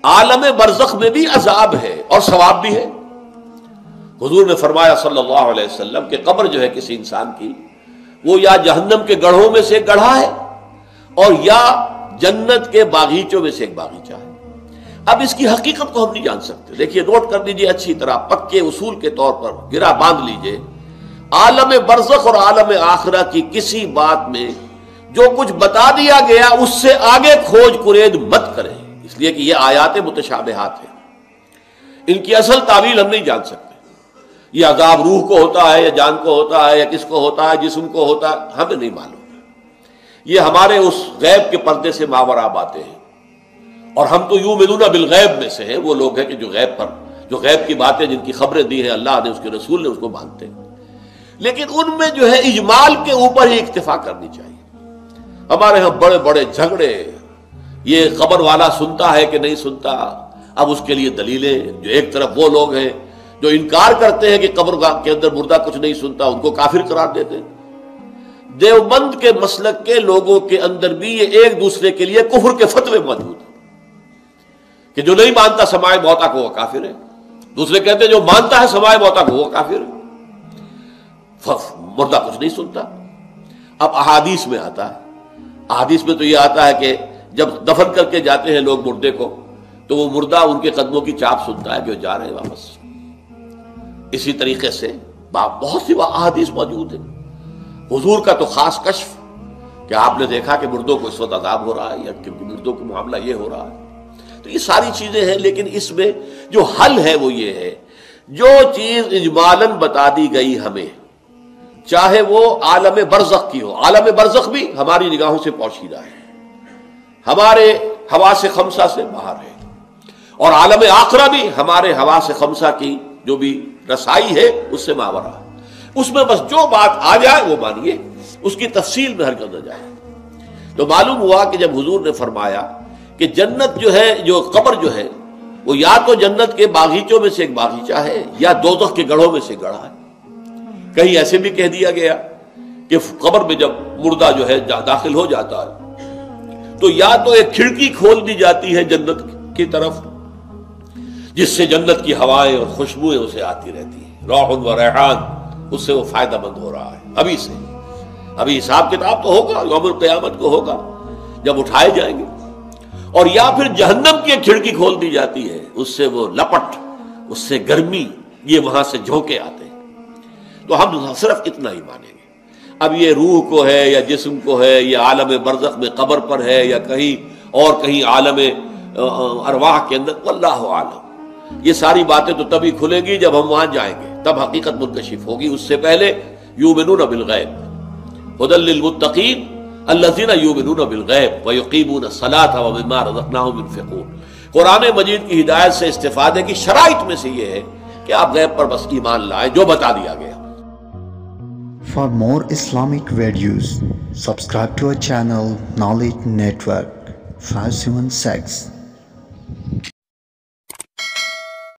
عالم برزخ میں بھی عذاب ہے اور ثواب بھی ہے۔ حضور نے فرمایا صلی اللہ علیہ وسلم کہ قبر جو ہے کسی انسان کی، وہ یا جہنم کے گڑھوں میں سے ایک گڑھا ہے اور یا جنت کے باغیچوں میں سے ایک باغیچہ ہے۔ اب اس کی حقیقت کو ہم نہیں جان سکتے۔ دیکھیے، نوٹ کر لیجیے اچھی طرح، پکے اصول کے طور پر گرہ باندھ لیجیے، عالم برزخ اور عالم آخرہ کی کسی بات میں جو کچھ بتا دیا گیا اس سے آگے کھوج کرید مت کریں، اس لیے کہ یہ آیات متشابہات ہیں، ان کی اصل تعویل ہم نہیں جان سکتے۔ یہ عذاب روح کو ہوتا ہے یا جان کو ہوتا ہے یا کس کو ہوتا ہے، جسم کو ہوتا ہے، ہمیں نہیں معلوم۔ یہ ہمارے اس غیب کے پردے سے ماوراء باتیں ہیں، اور ہم تو یؤمنون بالغیب میں سے ہیں، وہ لوگ ہیں کہ جو غیب کی باتیں جن کی خبریں دی ہیں اللہ نے، اس کے رسول نے، اس کو مانتے ہیں۔ لیکن ان میں جو ہے اجمال کے اوپر ہی اکتفا کرنی چاہیے۔ ہمارے ہاں بڑے بڑے جھگڑے، یہ قبر والا سنتا ہے کہ نہیں سنتا، اب اس کے لیے دلیلیں، جو ایک طرف وہ لوگ ہیں جو انکار کرتے ہیں کہ قبر کے اندر مردہ کچھ نہیں سنتا، ان کو کافر قرار دیتے ہیں۔ دیوبند کے مسلک کے لوگوں کے اندر بھی یہ ایک دوسرے کے لیے کفر کے فتوے موجود ہیں کہ جو نہیں مانتا سماع موتا کو وہ کافر ہے، دوسرے کہتے ہیں جو مانتا ہے سماع موتا کو وہ کافر ہے، مردہ کچھ نہیں سنتا۔ اب احادیث میں آتا ہے، احادیث میں تو یہ آتا ہے کہ جب دفن کر کے جاتے ہیں لوگ مردے کو، تو وہ مردہ ان کے قدموں کی چاپ سنتا ہے کہ وہ جا رہے ہیں واپس۔ اسی طریقے سے بہت سی احادیث موجود ہیں۔ حضور کا تو خاص کشف کہ آپ نے دیکھا کہ مردوں کو اس وقت عذاب ہو رہا ہے یا کہ مردوں کا معاملہ یہ ہو رہا ہے۔ تو یہ ساری چیزیں ہیں، لیکن اس میں جو حل ہے وہ یہ ہے، جو چیز اجمالاً بتا دی گئی ہمیں، چاہے وہ عالم برزخ کی ہو، عالم برزخ بھی ہماری نگاہوں سے پوشیدہ ہے، ہمارے حواس خمسہ سے باہر ہے، اور عالم آخرہ بھی ہمارے حواس خمسہ کی جو بھی رسائی ہے اس سے ماوراء ہے۔ اس میں بس جو بات آ جائے وہ مانیے، اس کی تفصیل میں ہرگز نہ جائے۔ تو معلوم ہوا کہ جب حضور نے فرمایا کہ جنت جو ہے، جو قبر جو ہے، وہ یا تو جنت کے باغیچوں میں سے ایک باغیچہ ہے یا دوزخ کے گڑھوں میں سے گڑھا ہے۔ کہیں ایسے بھی کہہ دیا گیا کہ قبر میں جب مردہ جو ہے داخل ہو جاتا ہے تو یا تو ایک کھڑکی کھول دی جاتی ہے جنت کی طرف، جس سے جنت کی ہوائیں اور خوشبوئیں اسے آتی رہتی ہیں، روح و ریحان، اس سے وہ فائدہ مند ہو رہا ہے ابھی سے۔ ابھی حساب کتاب تو ہوگا، یوم القیامت کو ہوگا جب اٹھائے جائیں گے۔ اور یا پھر جہنم کی ایک کھڑکی کھول دی جاتی ہے، اس سے وہ لپٹ، اس سے گرمی، یہ وہاں سے جھونکے آتے ہیں۔ تو ہم صرف اتنا ہی مانیں گے۔ اب یہ روح کو ہے یا جسم کو ہے، یہ عالم برزخ میں قبر پر ہے یا کہیں عالم ارواح کے اندر، واللہ عالم۔ یہ ساری باتیں تو تبھی کھلیں گی جب ہم وہاں جائیں گے، تب حقیقت منکشف ہوگی۔ اس سے پہلے یؤمنون بالغیب ھدی للمتقین الذین یؤمنون بالغیب ویقیمون الصلاۃ ومما رزقناہم ينفقون۔ قرآن مجید کی ہدایت سے استفادے کی شرائط میں سے یہ ہے کہ آپ غیب پر بس ایمان لائیں جو بتا دیا گیا۔ For more Islamic videos, subscribe to our channel Knowledge Network 576.